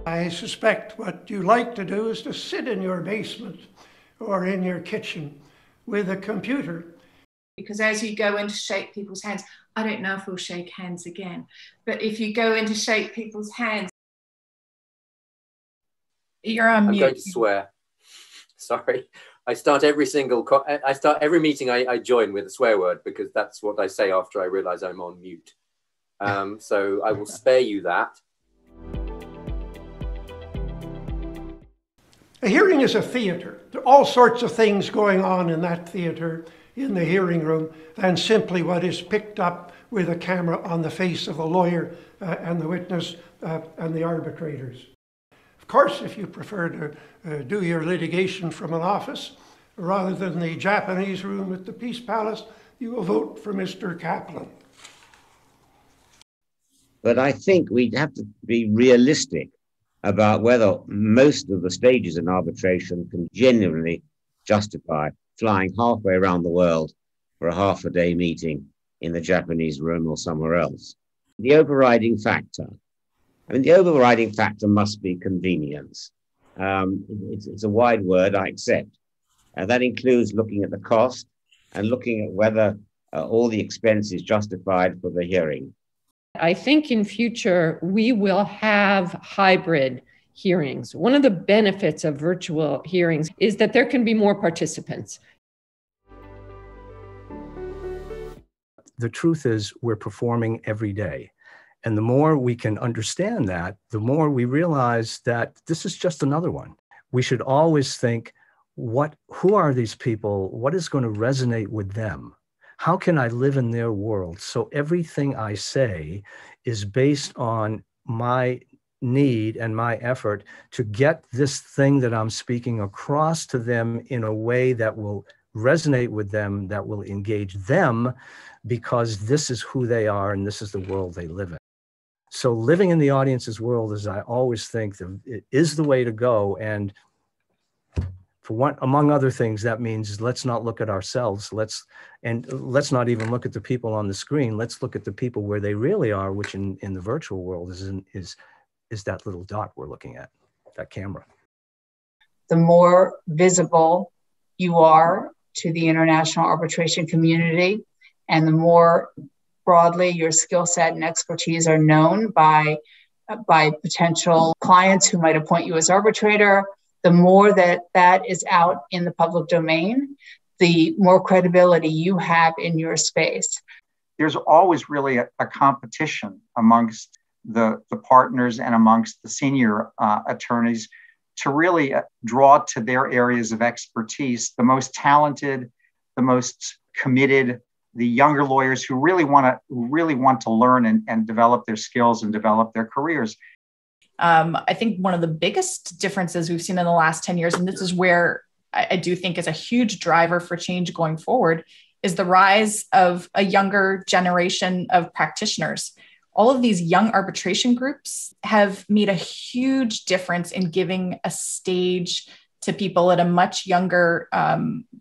I suspect what you like to do is to sit in your basement or in your kitchen with a computer. Because as you go in to shake people's hands, I don't know if we'll shake hands again, but if you go in to shake people's hands, you're on mute. I'm going to swear. Sorry. I start every meeting I join with a swear word because that's what I say after I realize I'm on mute. So I will spare you that. A hearing is a theatre. There are all sorts of things going on in that theatre, in the hearing room, than simply what is picked up with a camera on the face of a lawyer and the witness and the arbitrators. Of course, if you prefer to do your litigation from an office rather than the Japanese room at the Peace Palace, you will vote for Mr. Kaplan. But I think we have to be realistic about whether most of the stages in arbitration can genuinely justify flying halfway around the world for a half-a-day meeting in the Japanese room or somewhere else. The overriding factor must be convenience. It's a wide word, I accept. That includes looking at the cost and looking at whether all the expense is justified for the hearing. I think in future, we will have hybrid hearings. One of the benefits of virtual hearings is that there can be more participants. The truth is we're performing every day. And the more we can understand that, the more we realize that this is just another one. We should always think, who are these people? What is going to resonate with them? How can I live in their world? So everything I say is based on my need and my effort to get this thing that I'm speaking across to them in a way that will resonate with them, that will engage them, because this is who they are and this is the world they live in. So living in the audience's world, as I always think, it is the way to go. And for one, among other things, that means let's not look at ourselves. Let's not even look at the people on the screen. Let's look at the people where they really are, which in the virtual world is that little dot we're looking at, that camera. The more visible you are to the international arbitration community, and the more broadly your skill set and expertise are known by potential clients who might appoint you as arbitrator, the more that is out in the public domain, the more credibility you have in your space. There's always really a competition amongst the partners and amongst the senior attorneys to really draw to their areas of expertise, the most talented, the most committed, the younger lawyers who really want to learn and develop their skills and develop their careers. I think one of the biggest differences we've seen in the last 10 years, and this is where I do think is a huge driver for change going forward, is the rise of a younger generation of practitioners. All of these young arbitration groups have made a huge difference in giving a stage to people at a much younger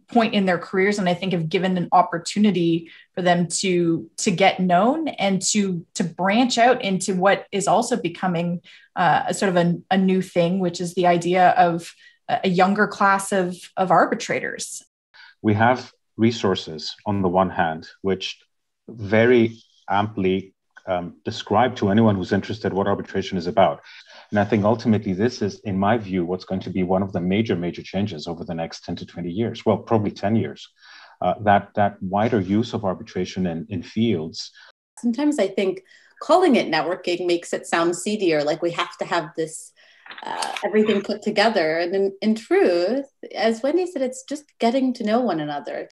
point in their careers. And I think have given an opportunity for them to get known and to branch out into what is also becoming a sort of a new thing, which is the idea of a younger class of arbitrators. We have resources on the one hand, which very amply describe to anyone who's interested what arbitration is about. And I think ultimately this is, in my view, what's going to be one of the major changes over the next 10 to 20 years, well, probably 10 years, that wider use of arbitration in fields. Sometimes I think calling it networking makes it sound seedier, like we have to have this everything put together. And in truth, as Wendy said, it's just getting to know one another.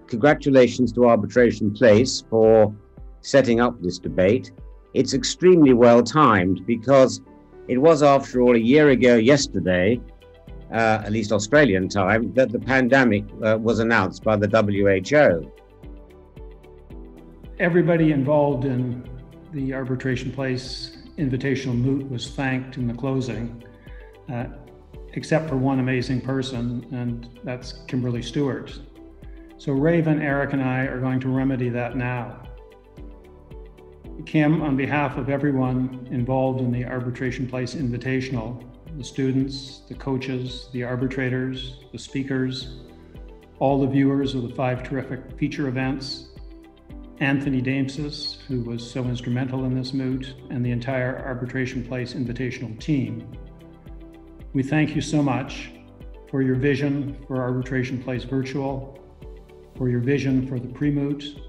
congratulations to Arbitration Place for setting up this debate. It's extremely well timed because it was, after all, a year ago yesterday, at least Australian time, that the pandemic was announced by the WHO. Everybody involved in the Arbitration Place Invitational Moot was thanked in the closing, except for one amazing person, and that's Kimberly Stewart. So Raven, Eric, and I are going to remedy that now. Kim, on behalf of everyone involved in the Arbitration Place Invitational, the students, the coaches, the arbitrators, the speakers, all the viewers of the 5 terrific feature events, Anthony Damesis, who was so instrumental in this moot, and the entire Arbitration Place Invitational team. We thank you so much for your vision for Arbitration Place Virtual, for your vision for the pre-moot,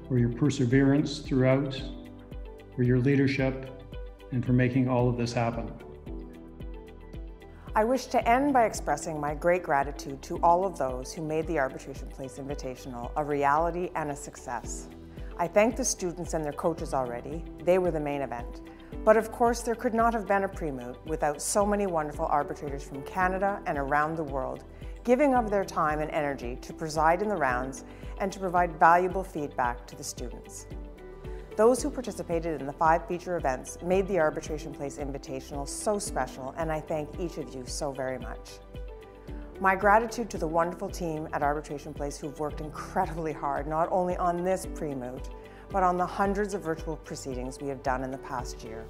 for your perseverance throughout, for your leadership, and for making all of this happen. I wish to end by expressing my great gratitude to all of those who made the Arbitration Place Invitational a reality and a success. I thank the students and their coaches already. They were the main event. But of course, there could not have been a pre-moot without so many wonderful arbitrators from Canada and around the world giving of their time and energy to preside in the rounds and to provide valuable feedback to the students. Those who participated in the 5 feature events made the Arbitration Place Invitational so special, and I thank each of you so very much. My gratitude to the wonderful team at Arbitration Place who've worked incredibly hard, not only on this pre-moot, but on the hundreds of virtual proceedings we have done in the past year.